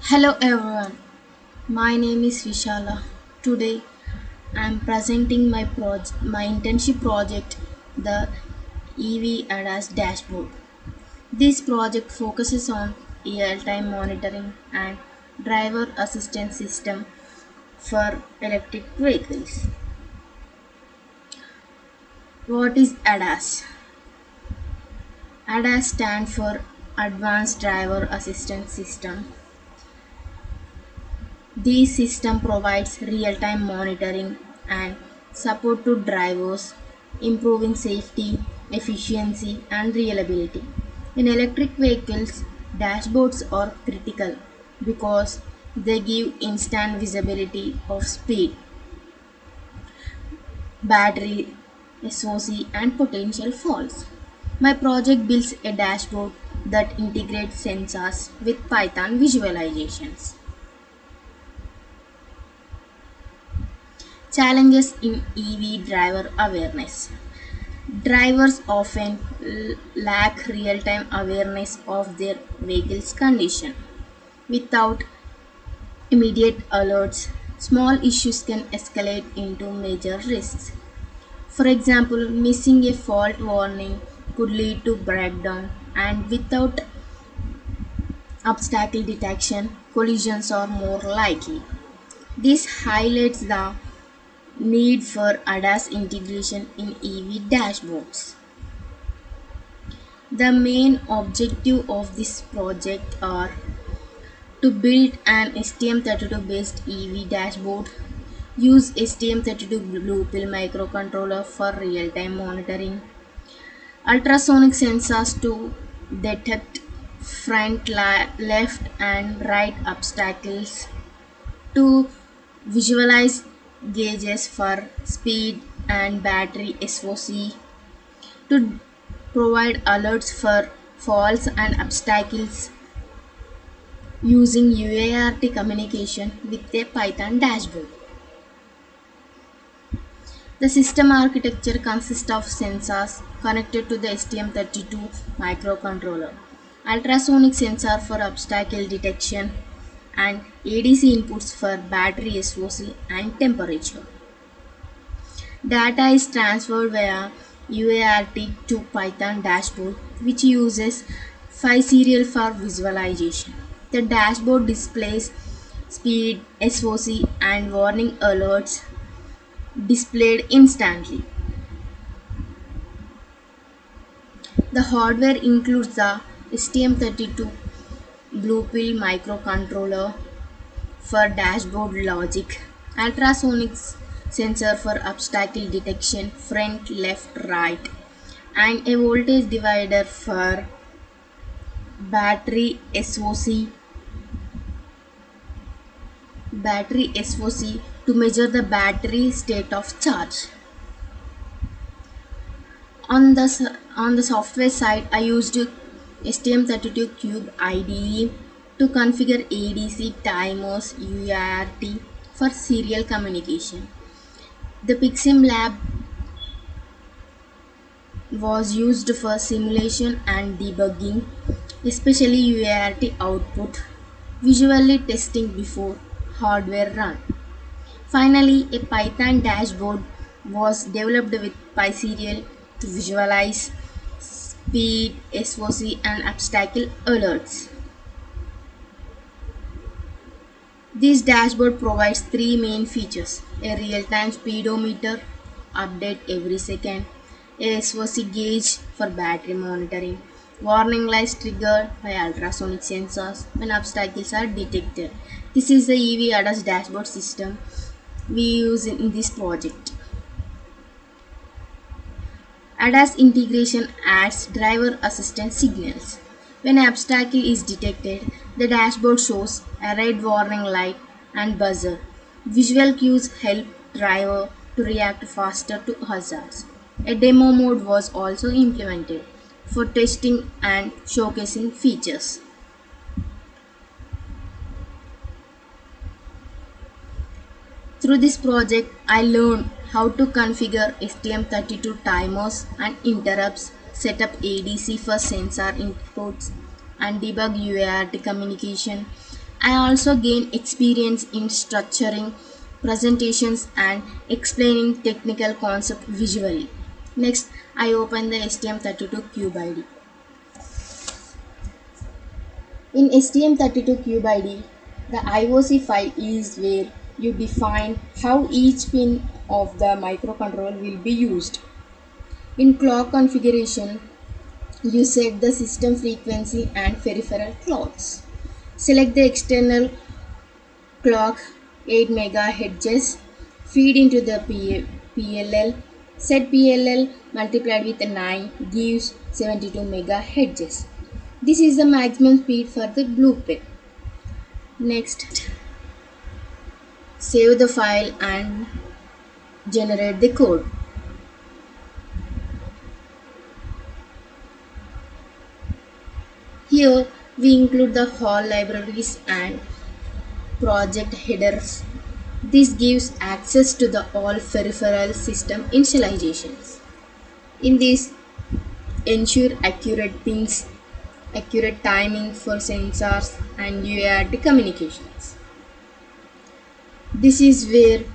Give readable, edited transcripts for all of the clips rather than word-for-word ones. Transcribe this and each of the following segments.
Hello everyone, my name is Vishala. Today I am presenting my internship project, the EV ADAS dashboard. This project focuses on real-time monitoring and driver assistance system for electric vehicles. What is ADAS? ADAS stands for Advanced Driver Assistance System. This system provides real-time monitoring and support to drivers, improving safety, efficiency, and reliability. In electric vehicles, dashboards are critical because they give instant visibility of speed, battery, SOC, and potential faults. My project builds a dashboard that integrates sensors with Python visualizations. Challenges in EV driver awareness. Drivers often lack real time awareness of their vehicle's condition. Without immediate alerts, small issues can escalate into major risks. For example, missing a fault warning could lead to breakdown, and without obstacle detection, collisions are more likely. This highlights the need for ADAS integration in EV dashboards. The main objective of this project are to build an STM32 based EV dashboard, use STM32 Blue Pill microcontroller for real-time monitoring, ultrasonic sensors to detect front, left and right obstacles, to visualize gauges for speed and battery SOC, to provide alerts for faults and obstacles using UART communication with a Python dashboard. The system architecture consists of sensors connected to the STM32 microcontroller, ultrasonic sensor for obstacle detection, and ADC inputs for battery SOC and temperature. Data is transferred via UART to Python dashboard, which uses phi serial for visualization. The dashboard displays speed, SOC, and warning alerts displayed instantly. The hardware includes the STM32 Blue Pill microcontroller for dashboard logic, ultrasonic sensor for obstacle detection front, left, right, and a voltage divider for battery SOC to measure the battery state of charge. On the software side, I used STM32 Cube IDE to configure ADC timers UART for serial communication. The Pixim Lab was used for simulation and debugging, especially UART output, visually testing before hardware run. Finally, a Python dashboard was developed with PySerial to visualize speed, SOC, and obstacle alerts. This dashboard provides three main features: a real-time speedometer, update every second, a SOC gauge for battery monitoring, warning lights triggered by ultrasonic sensors when obstacles are detected. This is the EV ADAS dashboard system we use in this project. ADAS integration adds driver assistance signals. When an obstacle is detected, the dashboard shows a red warning light and buzzer. Visual cues help driver to react faster to hazards. A demo mode was also implemented for testing and showcasing features. Through this project, I learned how to configure STM32 timers and interrupts, set up ADC for sensor inputs, and debug UART communication, I also gain experience in structuring presentations and explaining technical concept visually. Next, I open the STM32Cube ID. In STM32Cube ID, the IOC file is where you define how each pin of the microcontroller will be used. In clock configuration, you set the system frequency and peripheral clocks. Select the external clock 8 MHz, feed into the PLL, set PLL multiplied with 9 gives 72 MHz. This is the maximum speed for the blueprint. Next, save the file and generate the code. Here we include the whole libraries and project headers. This gives access to the all peripheral system initializations. In this, ensure accurate pins, accurate timing for sensors and UART communications. This is where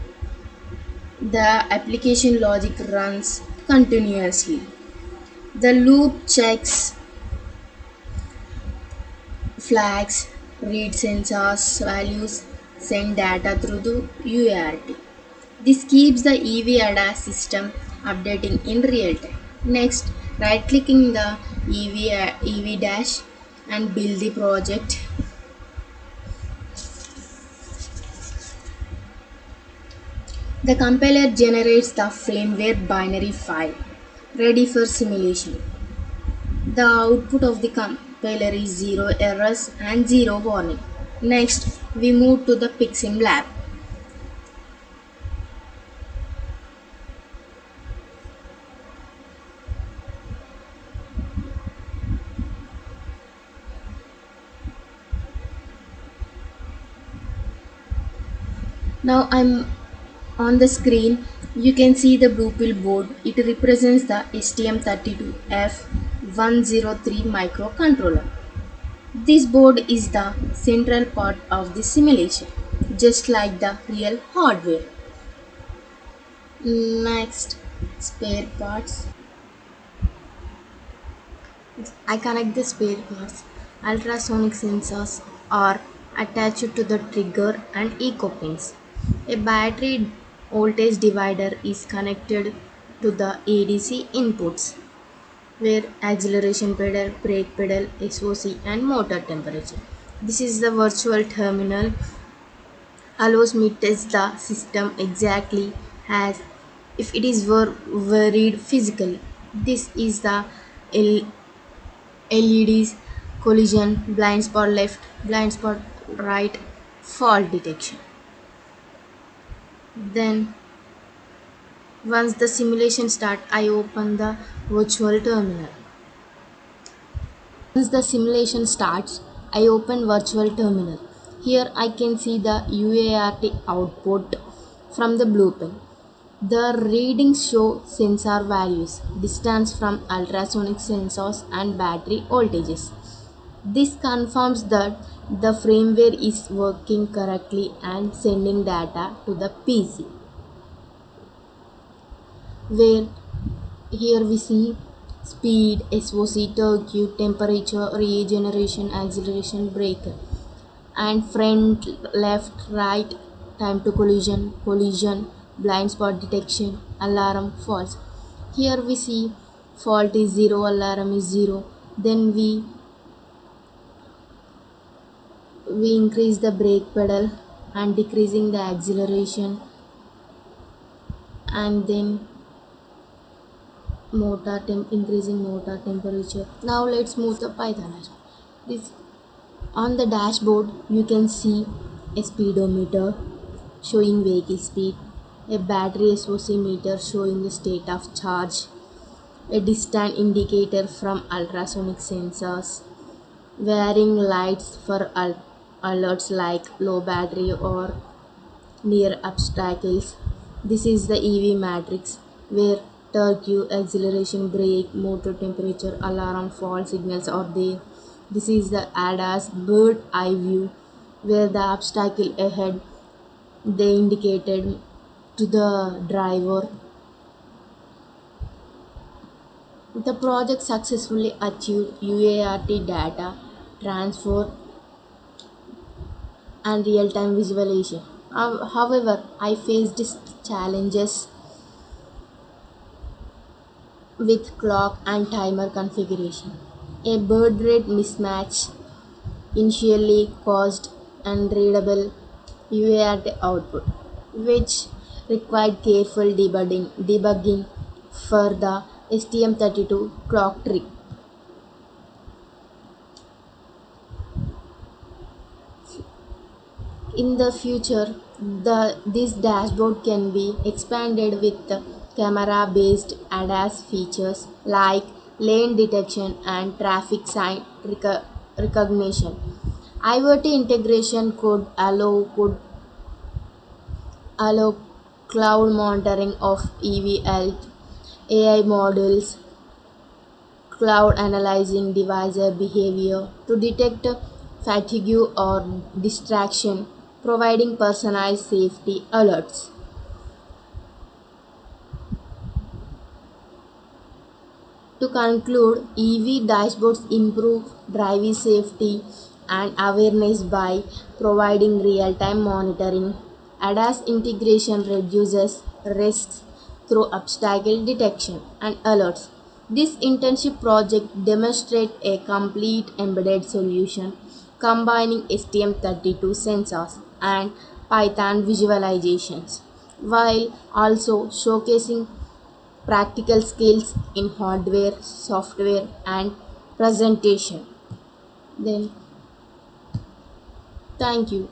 the application logic runs continuously. The loop checks flags, read sensors values, send data through the UART. This keeps the EV ADAS system updating in real time. Next, right clicking the EV dash and build the project. The compiler generates the firmware binary file ready for simulation. The output of the compiler is 0 errors and 0 warning. Next, we move to the Pixim lab. Now I'm on the screen. You can see the Bluepill board. It represents the STM32F103 microcontroller. This board is the central part of the simulation, just like the real hardware. Next, spare parts. I connect the spare parts. Ultrasonic sensors are attached to the trigger and echo pins. A battery voltage divider is connected to the ADC inputs, where acceleration pedal, brake pedal, SOC and motor temperature. This is the virtual terminal, allows me to test the system exactly as if it is varied physically. This is the LEDs, collision, blind spot left, blind spot right, fault detection. Then once the simulation starts, I open the virtual terminal. Once the simulation starts, I open virtual terminal. Here I can see the UART output from the blueprint. The readings show sensor values, distance from ultrasonic sensors and battery voltages. This confirms that the firmware is working correctly and sending data to the PC. Where here we see speed, SOC, turkey, temperature, regeneration, acceleration, brake, and front, left, right, time to collision, collision, blind spot detection, alarm, false. Here we see fault is 0, alarm is 0. Then we increase the brake pedal and decreasing the acceleration, and then increasing motor temperature. Now let's move the Python dashboard. This on the dashboard you can see a speedometer showing vehicle speed, a battery SOC meter showing the state of charge, a distance indicator from ultrasonic sensors, varying lights for alerts like low battery or near obstacles. This is the EV matrix where turkey, acceleration, brake, motor temperature, alarm, fault signals are there. This is the ADAS bird eye view where the obstacle ahead they indicated to the driver. The project successfully achieved UART data transfer and real-time visualization. However, I faced challenges with clock and timer configuration. A bird rate mismatch initially caused unreadable UART output, which required careful debugging for the STM32 clock tree. In the future, this dashboard can be expanded with camera-based ADAS features like lane detection and traffic sign recognition. IoT integration could allow cloud monitoring of EV health, AI models, cloud analyzing device behavior to detect fatigue or distraction, providing personalized safety alerts. To conclude, EV dashboards improve driving safety and awareness by providing real time monitoring. ADAS integration reduces risks through obstacle detection and alerts. This internship project demonstrates a complete embedded solution combining STM32 sensors and Python visualizations while also showcasing practical skills in hardware, software, and presentation. Then, thank you.